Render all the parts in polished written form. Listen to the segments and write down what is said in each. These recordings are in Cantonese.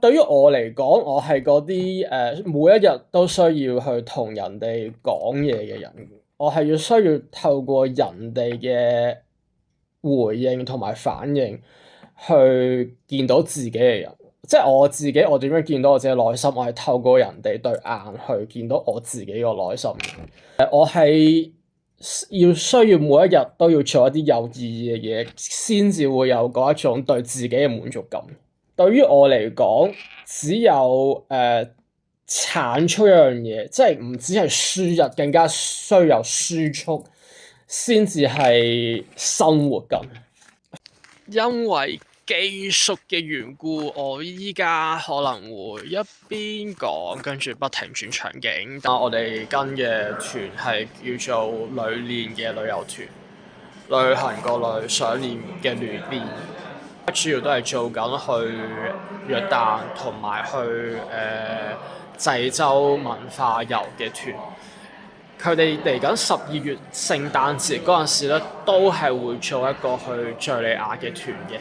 對於我嚟講，我係嗰啲每一日都需要去同人哋講嘢嘅人。我係需要透過人哋嘅回應同埋反應去見到自己嘅人。即係我自己，我點樣見到我自己內心？我係透過人哋對眼去見到我自己個內心。我係需要每一日都要做一啲有意義嘅嘢，先至會有嗰一種對自己嘅滿足感。對於我嚟講，只有產出一樣嘢，即係唔止係輸入，更加需要有輸出，先至係生活感。因為技術嘅緣故，我依家可能會一邊講，跟住不停轉場景。但我哋跟嘅團係叫做旅練嘅旅遊團，旅行個旅，想念嘅聯練，主要都係做緊去約旦同埋去濟州文化遊嘅團。佢哋嚟緊12月聖誕節嗰陣時咧，都係會做一個去敍利亞嘅團嘅。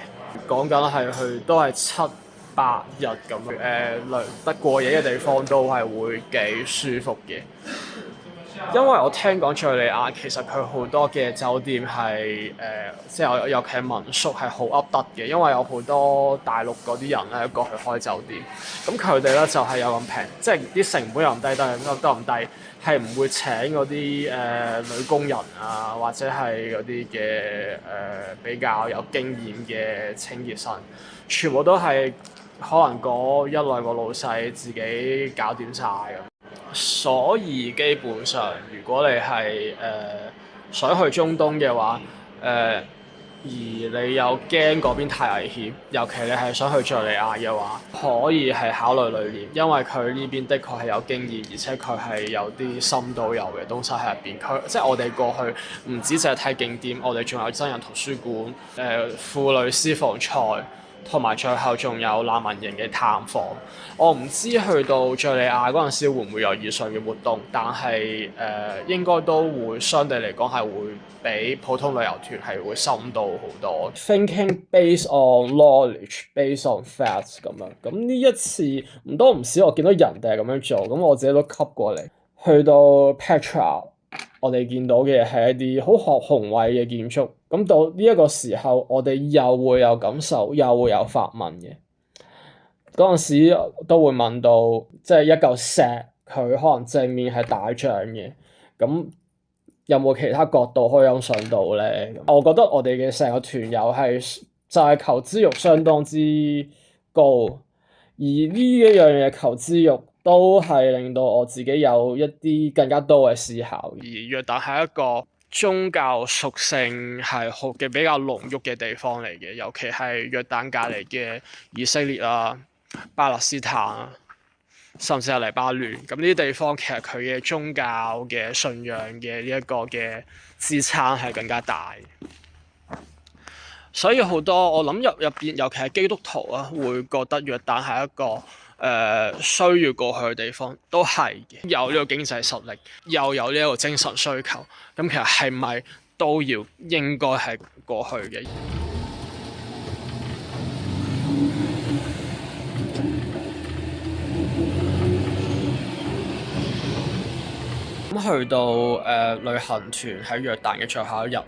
講緊係去都係7-8日咁樣，得過夜嘅地方都係會幾舒服嘅。因為我聽講敍利亞其實佢好多嘅酒店係即係尤其係民宿係好噏得嘅，因為有好多大陸嗰啲人咧過去開酒店，咁佢哋咧就係有咁平，即係啲成本又唔低，得唔低，係唔會請嗰啲女工人啊，或者係嗰啲嘅比較有經驗嘅清潔生，全部都係可能嗰1-2個老細自己搞掂晒咁。所以基本上，如果你係想去中東嘅話，而你又驚嗰邊太危險，尤其你係想去敍利亞嘅話，可以係考慮旅練，因為佢呢邊的確係有經驗，而且佢係有啲深度遊嘅東西喺入邊。佢即係我哋過去唔止淨係睇景點，我哋仲有真人圖書館、婦女私房菜。同埋最後仲有難民營嘅探訪。我唔知去到敍利亞嗰陣時會唔會有以上嘅活動，但係應該都會相對嚟講係會比普通旅遊團係會深度好多。Thinking based on knowledge, based on facts 咁樣。咁呢一次唔多唔少，我見到人哋係咁樣做，咁我自己都吸過嚟。去到 Petra。我哋見到嘅係一啲好宏偉嘅建築，咁到呢一個時候，我哋又會有感受，又會有發問嘅。嗰陣時都會問到，即係一嚿石，佢可能正面係打仗嘅，咁有冇其他角度可以欣賞到咧？我覺得我哋嘅成個團友係就係求知欲相當之高，而呢一樣嘢求知欲都係令到我自己有一啲更加多嘅思考。而約旦係一個宗教屬性係好嘅比較濃郁嘅地方嚟嘅，尤其係約旦隔離嘅以色列啊、巴勒斯坦啊，甚至係黎巴嫩。咁呢啲地方其實佢嘅宗教嘅信仰嘅呢一個嘅支撐係更加大。所以好多我諗入邊，尤其係基督徒啊，會覺得約旦係一個需要過去嘅地方，都係嘅。有呢個經濟實力，又有呢一個精神需求，咁其實係咪都要應該係過去嘅？咁去到旅行團喺約旦嘅最後一日，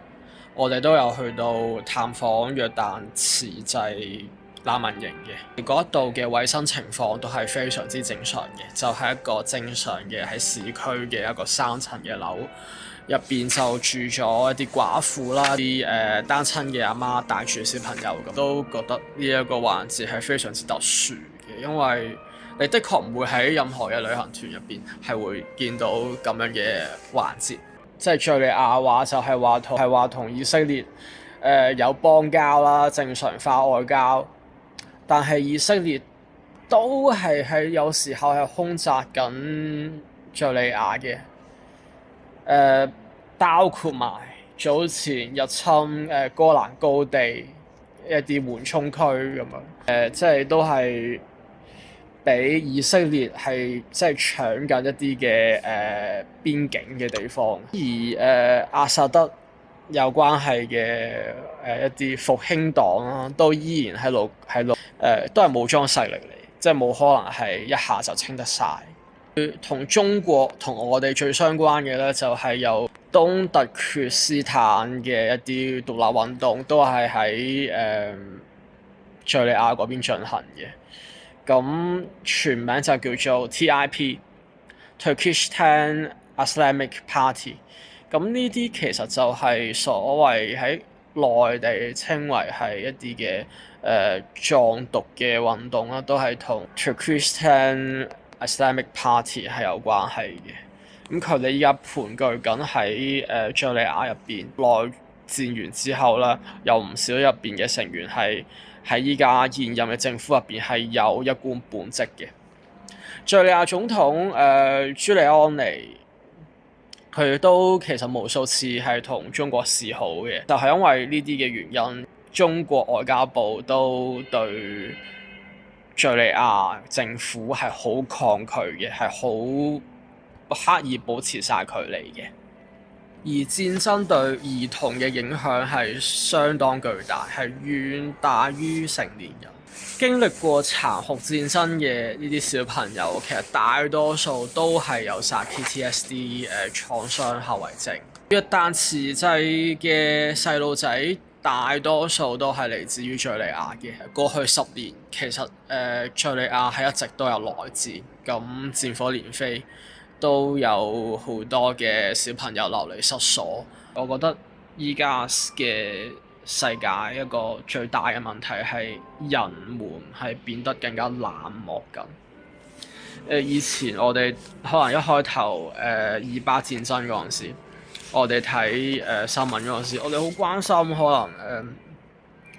我哋都有去到探訪約旦慈濟難民營嘅，嗰一度嘅衛生情況都係非常之正常嘅，就係一個正常嘅喺市區嘅一個3層嘅樓，入邊就住咗一啲寡婦啦，啲單親嘅阿媽帶住小朋友咁，都覺得呢一個環節係非常之特殊嘅，因為你的確唔會喺任何嘅旅行團入邊係會見到咁樣嘅環節。即係敍利亞話就係話同以色列有邦交啦，正常化外交，但係以色列都係有時候係空襲緊敍利亞嘅，包括埋早前入侵哥蘭高地一啲緩衝區咁樣，即係都係俾以色列係即係搶緊一啲嘅邊境嘅地方，而阿薩德有關係嘅一啲復興黨啦，都依然喺度都係武裝勢力嚟，即係冇可能係一下就清得晒。同中國同我哋最相關嘅咧，就係由東突厥斯坦嘅一啲獨立運動，都係喺敍利亞嗰邊進行嘅。咁全名就叫做 TIP，Turkestan Islamic Party。咁呢啲其實就係所謂喺內地稱為係一啲嘅藏獨嘅運動啦，都係同 Turkestan Islamic Party 係有關係嘅。咁佢哋依家盤踞緊喺敍利亞入邊，內戰完之後咧，有唔少入邊嘅成員係喺依家現任嘅政府入邊係有一官半職嘅。敍利亞總統朱利安尼，佢都其實無數次係同中國示好嘅，就係因為呢啲嘅原因，中國外交部都對敍利亞政府係好抗拒嘅，係好刻意保持晒距離嘅。而戰爭對兒童嘅影響係相當巨大，係遠大於成年人。經歷過殘酷戰爭嘅呢啲小朋友，其實大多數都係有晒 PTSD 創傷後遺症。約旦慈濟嘅細路仔大多數都係嚟自於敍利亞嘅。過去10年其實敍利亞係一直都有內戰，咁戰火連飛，都有好多嘅小朋友流離失所。我覺得依家嘅世界一個最大嘅問題係人們係變得更加冷漠緊。以前我哋可能一開頭以巴戰爭嗰陣時，我哋睇新聞嗰陣時，我哋好關心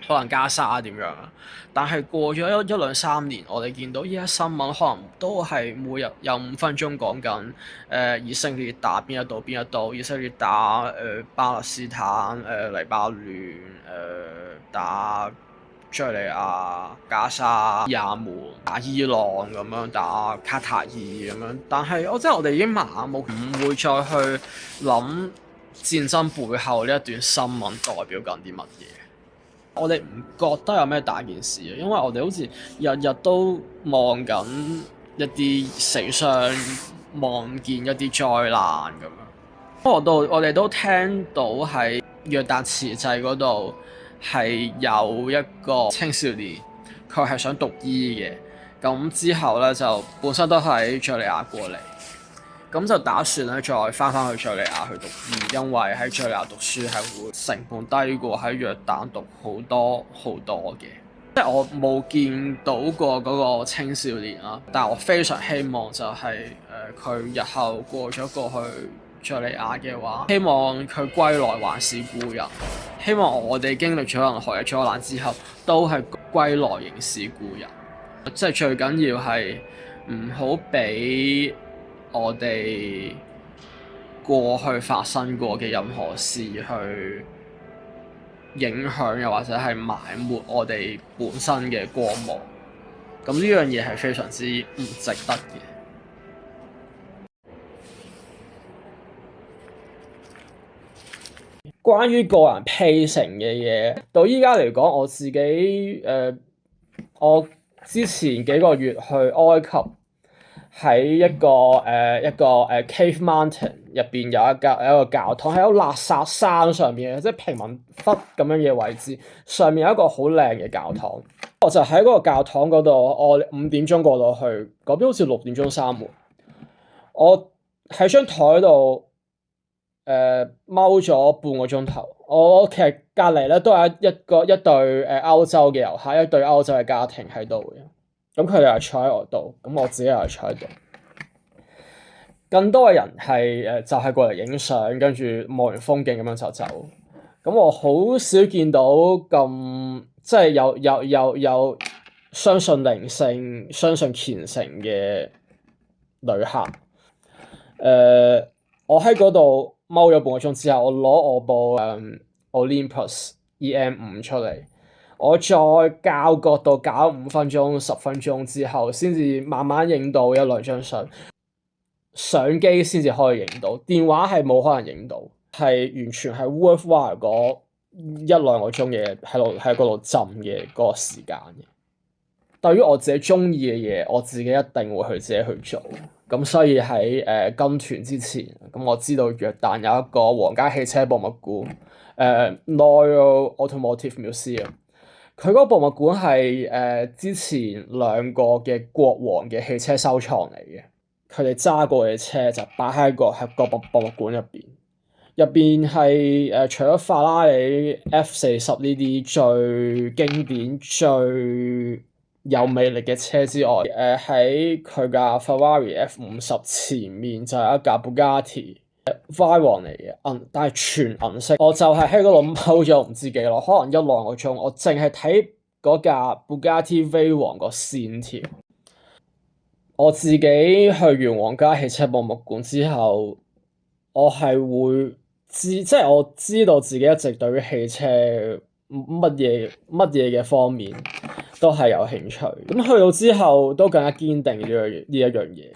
可能加沙點樣啊。但係過咗一兩三年，我哋見到依家新聞可能都係每日有5分鐘講緊以色列打邊一度邊一度，以色列打巴勒斯坦、黎巴嫩、打敍利亞、加沙、也門、打伊朗咁樣，打卡塔爾咁樣。但係我哋已經麻木，唔會再去諗戰爭背後呢一段新聞代表緊啲乜嘢。我哋唔覺得有咩大件事啊，因為我哋好似日日都望緊一啲死傷，望見一啲災難咁樣。不過我哋都聽到喺約旦慈濟嗰度係有一個青少年，佢係想讀醫嘅，咁之後咧就本身都喺敍利亞過嚟。咁就打算咧再翻去敍利亞去讀醫，因為喺敍利亞讀書係會成本低過喺約旦讀好多好多嘅。即係我冇見到過嗰個青少年啦，但係我非常希望就係佢日後過咗去敍利亞嘅話，希望佢歸來還是故人。希望我哋經歷咗任何嘅災難之後，都係歸來仍是故人。即係最緊要係唔好俾我哋過去發生過嘅任何事去影響，又或者係埋沒我哋本身嘅光芒。咁呢樣嘢係非常之唔值得嘅。關於個人 pacing 嘅嘢，到依家嚟講，我自己我之前幾個月去埃及。喺一個Cave Mountain 入邊有一個教堂，喺個垃圾山上邊嘅，即係貧民窟咁樣嘅位置，上面有一個好靚嘅教堂。我就喺嗰個教堂嗰度，我5點鐘過到去，嗰邊好似6點鐘閂門。我喺張台度踎咗半個鐘頭。我其實隔離咧都有一對歐洲嘅遊客，一對歐洲嘅家庭喺度嘅。咁佢哋又坐喺我度，咁我自己又坐喺度。更多嘅人係就係過嚟影相，跟住望完風景咁樣就走。咁我好少見到咁即係有相信靈性、相信虔誠嘅旅客。我喺嗰度踎咗半個鐘之後，我攞我部Olympus EM5出嚟。我再校角度搞5分鐘、10分鐘之後，先至慢慢影到一兩張相。相機先至可以影到，電話係冇可能影到，係完全係 worthwhile 嗰1-2個鐘嘅喺嗰度浸嘅嗰個時間嘅。對於我自己中意嘅嘢，我自己一定會去自己去做。咁所以喺跟團之前，咁我知道約旦有一個皇家汽車博物館，Royal Automotive Museum。佢嗰個博物館係之前兩個嘅國王嘅汽車收藏嚟嘅，佢哋揸過嘅車就擺喺個博物館入邊。入邊係除咗法拉利 F40呢啲最經典、最有魅力嘅車之外，喺佢架 Ferrari F50前面就係一架 Bugatti Veyron 嚟嘅，但係全銀色。我就係喺嗰度踎咗唔知幾耐，可能1-2個鐘，我淨係睇嗰架 Bugatti Veyron 個線條。我自己去完皇家汽車博物館之後，我係會即係我知道自己一直對於汽車乜嘢嘅方面都係有興趣。咁去到之後都更加堅定呢一樣嘢。